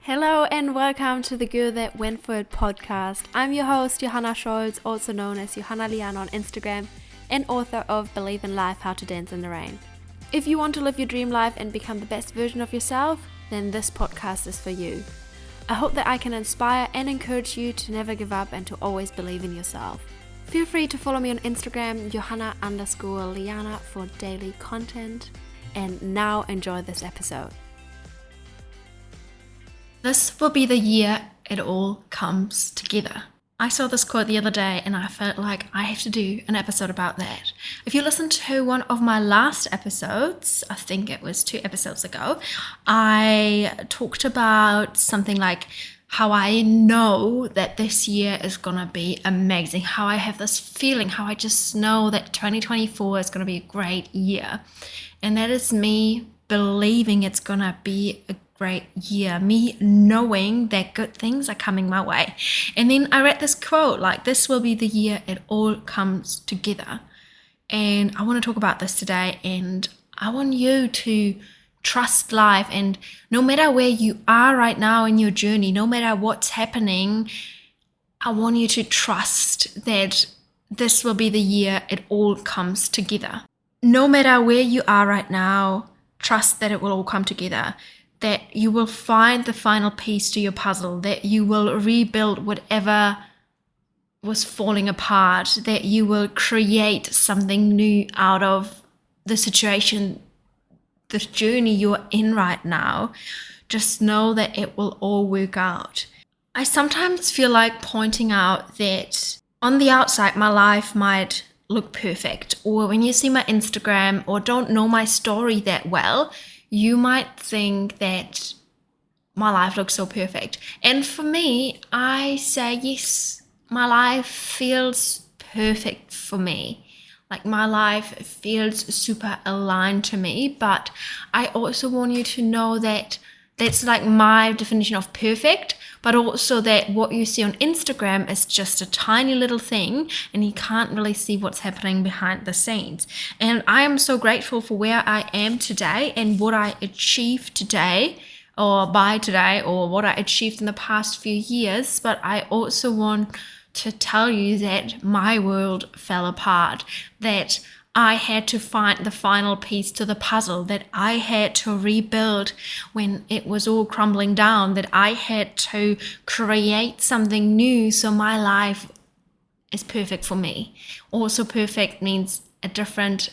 Hello and welcome to the Girl That Went For It podcast. I'm your host, Johanna Scholz, also known as Johanna Lian on Instagram, and author of Believe in Life, How to Dance in the Rain. If you want to live your dream life and become the best version of yourself, then this podcast is for you. I hope that I can inspire and encourage you to never give up and to always believe in yourself. Feel free to follow me on Instagram, Johanna_Liana, for daily content. And now enjoy this episode. This will be the year it all comes together. I saw this quote the other day and I felt like I have to do an episode about that. If you listen to one of my last episodes, I think it was 2 episodes ago, I talked about something like how I know that this year is going to be amazing, how I have this feeling, how I just know that 2024 is going to be a great year. And that is me believing it's going to be a great year, me knowing that good things are coming my way. And then I read this quote, like, this will be the year it all comes together. And I want to talk about this today, and I want you to trust life. And no matter where you are right now in your journey, no matter what's happening, I want you to trust that this will be the year it all comes together. No matter where you are right now, trust that it will all come together, that you will find the final piece to your puzzle, that you will rebuild whatever was falling apart, that you will create something new out of the situation, the journey you're in right now. Just know that it will all work out. I sometimes feel like pointing out that on the outside, my life might look perfect, or when you see my Instagram or don't know my story that well, you might think that my life looks so perfect. And for me, I say, yes, my life feels perfect for me. Like, my life feels super aligned to me, but I also want you to know that that's like my definition of perfect, but also that what you see on Instagram is just a tiny little thing and you can't really see what's happening behind the scenes. And I am so grateful for where I am today and what I achieved today, or by today, or what I achieved in the past few years. But I also want to tell you that my world fell apart, that I had to find the final piece to the puzzle, that I had to rebuild when it was all crumbling down, that I had to create something new so my life is perfect for me. Also, perfect means a different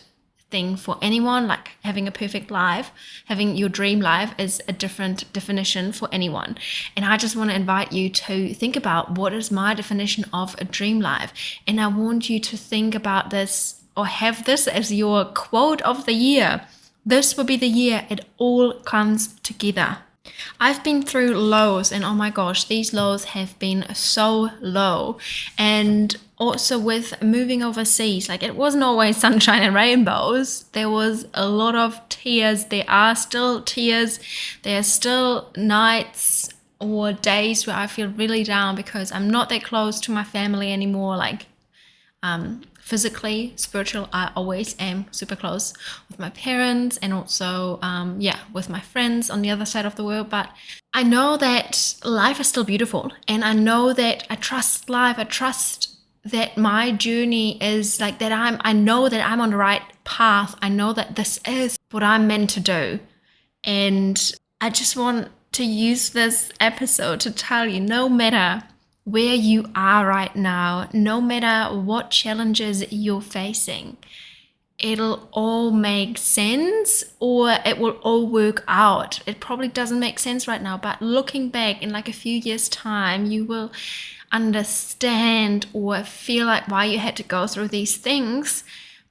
thing for anyone. Like, having a perfect life, having your dream life is a different definition for anyone. And I just want to invite you to think about, what is my definition of a dream life? And I want you to think about this, or have this as your quote of the year. This will be the year it all comes together. I've been through lows, and oh my gosh, these lows have been so low. And also with moving overseas, like, it wasn't always sunshine and rainbows. There was a lot of tears. There are still tears. There are still nights or days where I feel really down because I'm not that close to my family anymore. Like, physically, spiritual, I always am super close with my parents, and also with my friends on the other side of the world. But I know that life is still beautiful, and I know that I trust life. I trust that my journey is like that. I know that I'm on the right path. I know that this is what I'm meant to do. And I just want to use this episode to tell you, no matter where you are right now, no matter what challenges you're facing, it'll all make sense, or it will all work out. It probably doesn't make sense right now, but looking back in like a few years' time, you will understand or feel like why you had to go through these things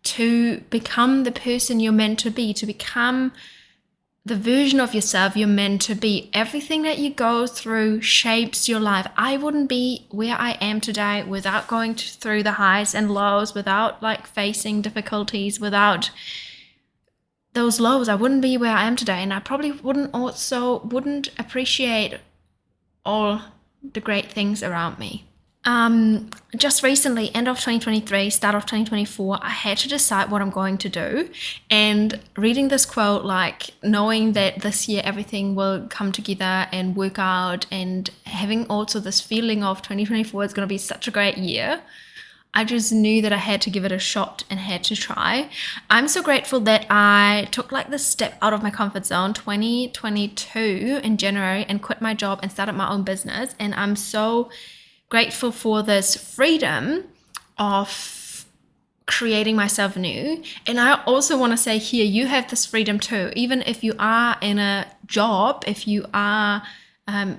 to become the person you're meant to be, to become the version of yourself you're meant to be. Everything that you go through shapes your life. I wouldn't be where I am today without going through the highs and lows, without like facing difficulties, without those lows. I wouldn't be where I am today, and I probably wouldn't appreciate all the great things around me. Just recently, end of 2023, start of 2024, I had to decide what I'm going to do. And reading this quote, like knowing that this year everything will come together and work out, and having also this feeling of 2024 is going to be such a great year, I just knew that I had to give it a shot and had to try. I'm so grateful that I took like this step out of my comfort zone 2022 in January and quit my job and started my own business. And I'm so grateful for this freedom of creating myself new. And I also want to say here, you have this freedom too. Even if you are in a job, if you are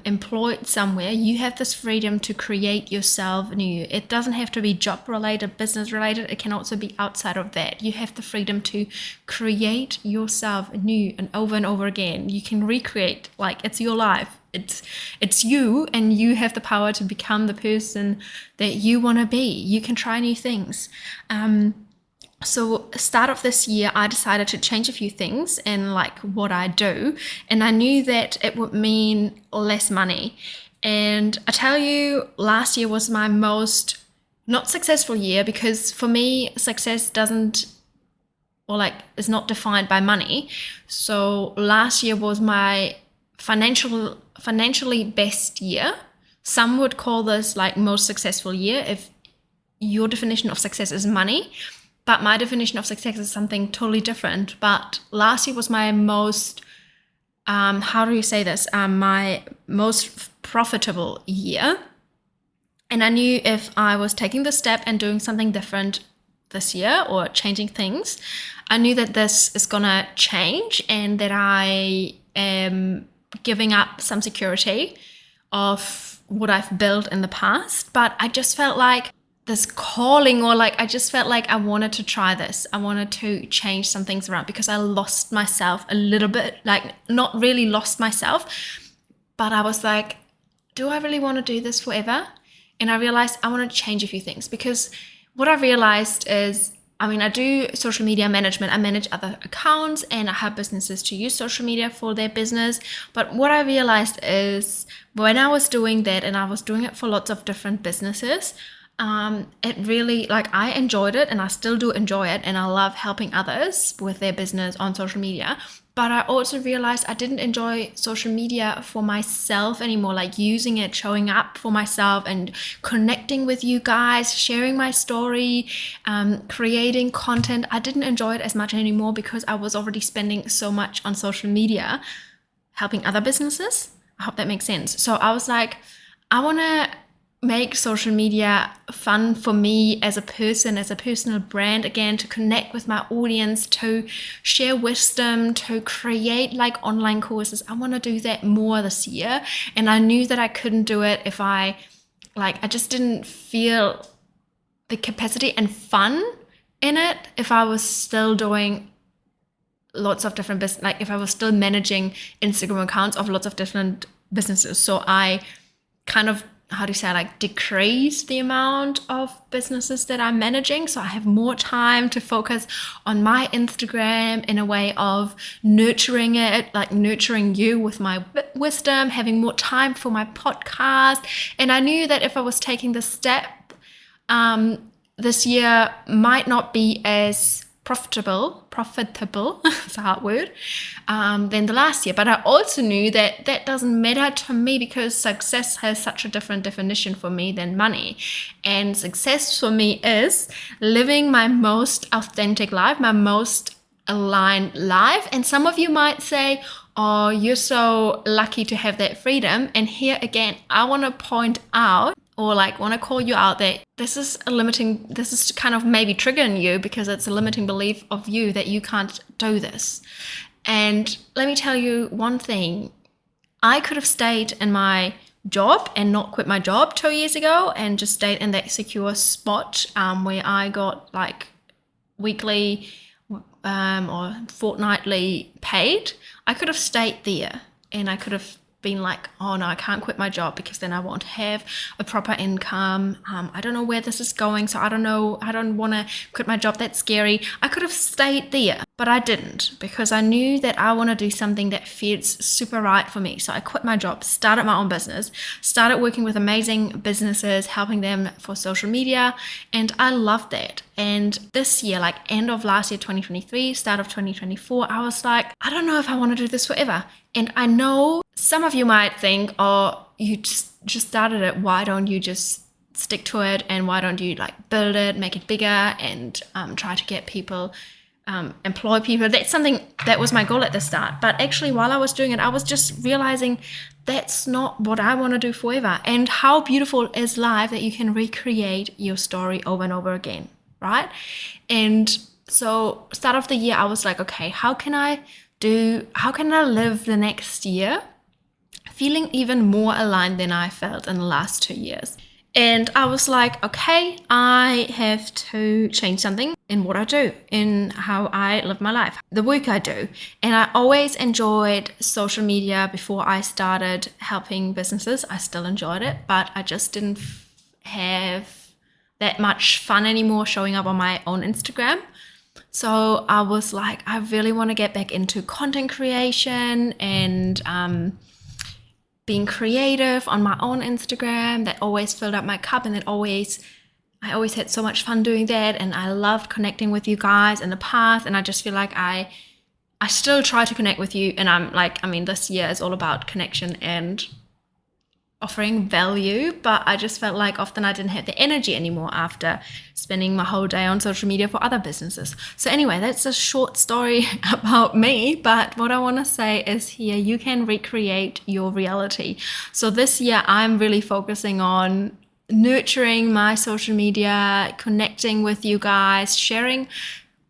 employed somewhere, you have this freedom to create yourself new. It doesn't have to be job related, business related. It can also be outside of that. You have the freedom to create yourself new and over again. You can recreate, like it's your life. It's you, and you have the power to become the person that you want to be. You can try new things. So start of this year, I decided to change a few things in like what I do, and I knew that it would mean less money. And I tell you, last year was my most not successful year, because for me, success is not defined by money. So last year was my financially best year. Some would call this like most successful year if your definition of success is money. But my definition of success is something totally different. But last year was my most, my most profitable year. And I knew if I was taking this step and doing something different this year or changing things, I knew that this is going to change and that I am giving up some security of what I've built in the past. But I just felt like this calling, or like I just felt like I wanted to try this. I wanted to change some things around because I lost myself a little bit, like not really lost myself, but I was like, do I really want to do this forever? And I realized I want to change a few things, because what I realized is, I do social media management. I manage other accounts and I have businesses to use social media for their business. But what I realized is when I was doing that, and I was doing it for lots of different businesses, it really, like, I enjoyed it and I still do enjoy it, and I love helping others with their business on social media. But I also realized I didn't enjoy social media for myself anymore, like using it, showing up for myself and connecting with you guys, sharing my story, creating content. I didn't enjoy it as much anymore because I was already spending so much on social media helping other businesses. I hope that makes sense. So I was like, I want to make social media fun for me as a person, as a personal brand again, to connect with my audience, to share wisdom, to create like online courses. I want to do that more this year. And I knew that I couldn't do it if I just didn't feel the capacity and fun in it if I was still doing lots of different business, like if I was still managing Instagram accounts of lots of different businesses. So I kind of, decrease the amount of businesses that I'm managing. So I have more time to focus on my Instagram in a way of nurturing it, like nurturing you with my wisdom, having more time for my podcast. And I knew that if I was taking this step, this year might not be as profitable, it's a hard word, than the last year. But I also knew that that doesn't matter to me, because success has such a different definition for me than money. And success for me is living my most authentic life, my most aligned life. And some of you might say, oh, you're so lucky to have that freedom. And here again, I want to point out, or want to call you out, that this is kind of maybe triggering you, because it's a limiting belief of you that you can't do this. And let me tell you one thing. I could have stayed in my job and not quit my job 2 years ago and just stayed in that secure spot where I got like weekly or fortnightly paid. I could have stayed there, and I could have been like, oh no, I can't quit my job because then I won't have a proper income. I don't know where this is going, so I don't want to quit my job. That's scary. I could have stayed there, But I didn't, because I knew that I want to do something that feels super right for me. So I quit my job, started my own business, started working with amazing businesses, helping them for social media. And I loved that. And this year, like end of last year, 2023, start of 2024, I was like, I don't know if I want to do this forever. And I know some of you might think, oh, you just started it. Why don't you just stick to it? And why don't you like build it, make it bigger, and try to get people, employ people? That's something that was my goal at the start. But actually, while I was doing it, I was just realizing that's not what I want to do forever. And how beautiful is life that you can recreate your story over and over again, right? And so start of the year, I was like, okay, how can I live the next year feeling even more aligned than I felt in the last 2 years? And I was like, okay, I have to change something in what I do, in how I live my life, the work I do. And I always enjoyed social media before I started helping businesses. I still enjoyed it, but I just didn't have that much fun anymore showing up on my own Instagram. So I was like, I really want to get back into content creation and being creative on my own Instagram. That always filled up my cup, and I always had so much fun doing that. And I loved connecting with you guys in the past, and I just feel like I still try to connect with you. And I'm like, this year is all about connection and offering value, but I just felt like often I didn't have the energy anymore after spending my whole day on social media for other businesses. So anyway, that's a short story about me, but what I want to say is here, you can recreate your reality. So this year I'm really focusing on nurturing my social media, connecting with you guys, sharing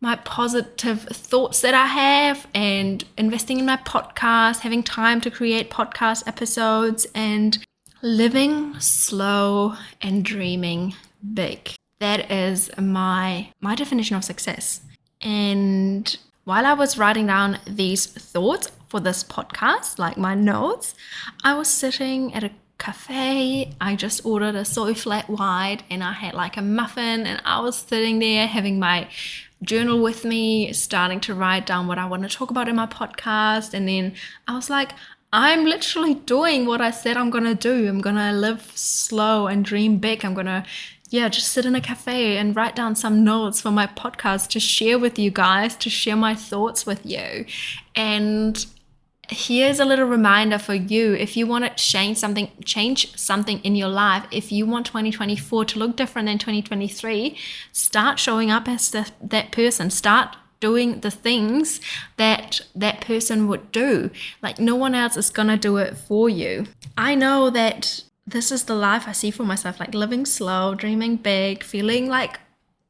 my positive thoughts that I have, and investing in my podcast, having time to create podcast episodes, and living slow and dreaming big. That is my definition of success. And while I was writing down these thoughts for this podcast, like my notes, I was sitting at a cafe. I just ordered a soy flat white, and I had like a muffin, and I was sitting there having my journal with me, starting to write down what I want to talk about in my podcast. And then I was like, I'm literally doing what I said I'm going to do. I'm going to live slow and dream big. I'm going to, just sit in a cafe and write down some notes for my podcast to share with you guys, to share my thoughts with you. And here's a little reminder for you. If you want to change something in your life, if you want 2024 to look different than 2023, start showing up as that person. Start doing the things that person would do. Like no one else is gonna do it for you. I know that this is the life I see for myself, like living slow, dreaming big, feeling like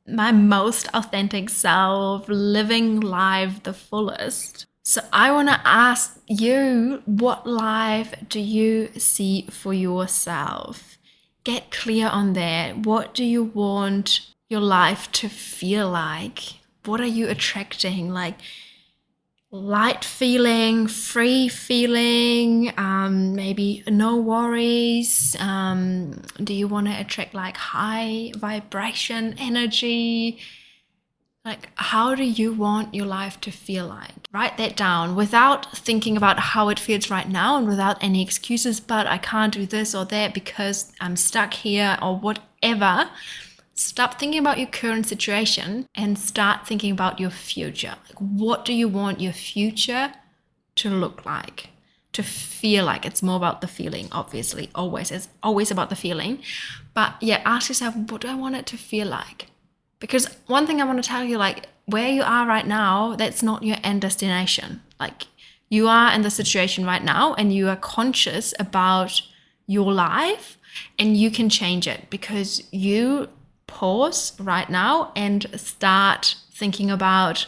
my most authentic self, living life the fullest. So I want to ask you, what life do you see for yourself? Get clear on that. What do you want your life to feel like? What are you attracting? Like light feeling, free feeling, maybe no worries. Do you want to attract like high vibration energy? Like, how do you want your life to feel like? Write that down without thinking about how it feels right now and without any excuses, but I can't do this or that because I'm stuck here or whatever. Stop thinking about your current situation and start thinking about your future. Like, what do you want your future to look like, to feel like? It's more about the feeling, obviously, always. It's always about the feeling. But ask yourself, what do I want it to feel like? Because one thing I want to tell you, like where you are right now, that's not your end destination. Like you are in the situation right now and you are conscious about your life and you can change it because you pause right now and start thinking about,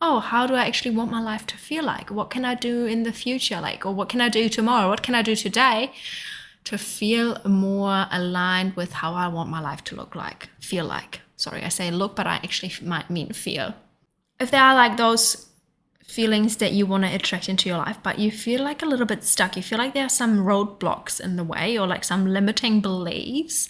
oh, how do I actually want my life to feel like? What can I do in the future? Like, or what can I do tomorrow? What can I do today to feel more aligned with how I want my life to look like, feel like? Sorry, I say look, but I actually might mean feel. If there are like those feelings that you want to attract into your life, but you feel like a little bit stuck, you feel like there are some roadblocks in the way or like some limiting beliefs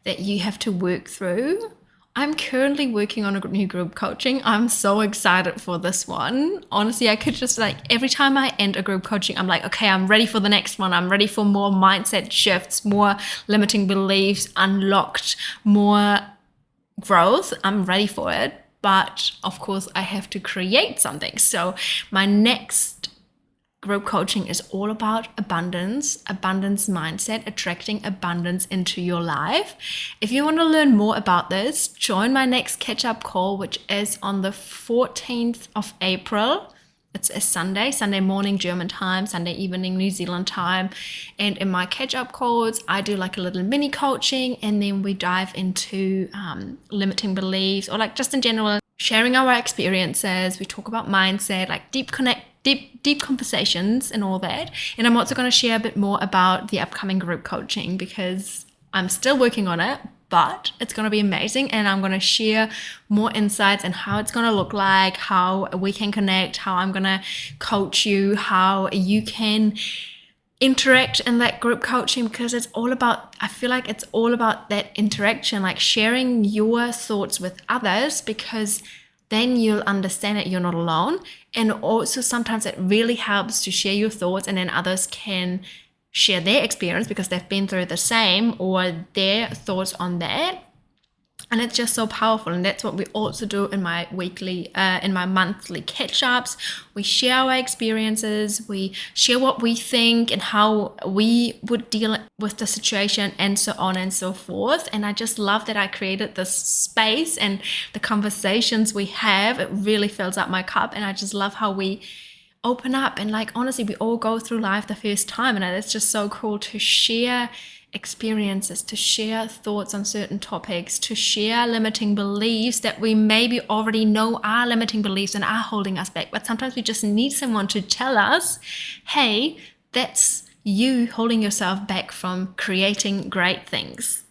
that you have to work through, I'm currently working on a new group coaching. I'm so excited for this one. Honestly, I could just every time I end a group coaching, I'm like, okay, I'm ready for the next one. I'm ready for more mindset shifts, more limiting beliefs unlocked, more growth. I'm ready for it. But of course, I have to create something. So my next group coaching is all about abundance mindset, attracting abundance into your life. If you want to learn more about this, join my next catch-up call, which is on the 14th of April. It's a Sunday morning German time, Sunday evening New Zealand time. And in my catch-up calls, I do like a little mini coaching, and then we dive into limiting beliefs, or just in general, sharing our experiences. We talk about mindset, deep conversations and all that. And I'm also going to share a bit more about the upcoming group coaching, because I'm still working on it, but it's going to be amazing. And I'm going to share more insights and how it's going to look like, how we can connect, how I'm going to coach you, how you can interact in that group coaching, because I feel like it's all about that interaction, sharing your thoughts with others, because then you'll understand that you're not alone. And also sometimes it really helps to share your thoughts, and then others can share their experience because they've been through the same, or their thoughts on that. And it's just so powerful. And that's what we also do in my monthly catch-ups. We share our experiences, we share what we think and how we would deal with the situation, and so on and so forth. And I just love that I created this space, and the conversations we have, it really fills up my cup. And I just love how we open up, and honestly, we all go through life the first time, and it's just so cool to share experiences, to share thoughts on certain topics, to share limiting beliefs that we maybe already know are limiting beliefs and are holding us back. But sometimes we just need someone to tell us, hey, that's you holding yourself back from creating great things.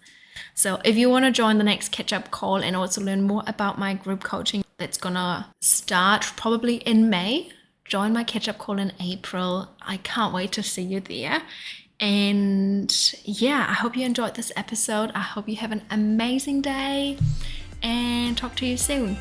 So if you want to join the next catch-up call and also learn more about my group coaching that's gonna start probably in May, join my catch-up call in April. I can't wait to see you there. And yeah, I hope you enjoyed this episode. I hope you have an amazing day, and talk to you soon.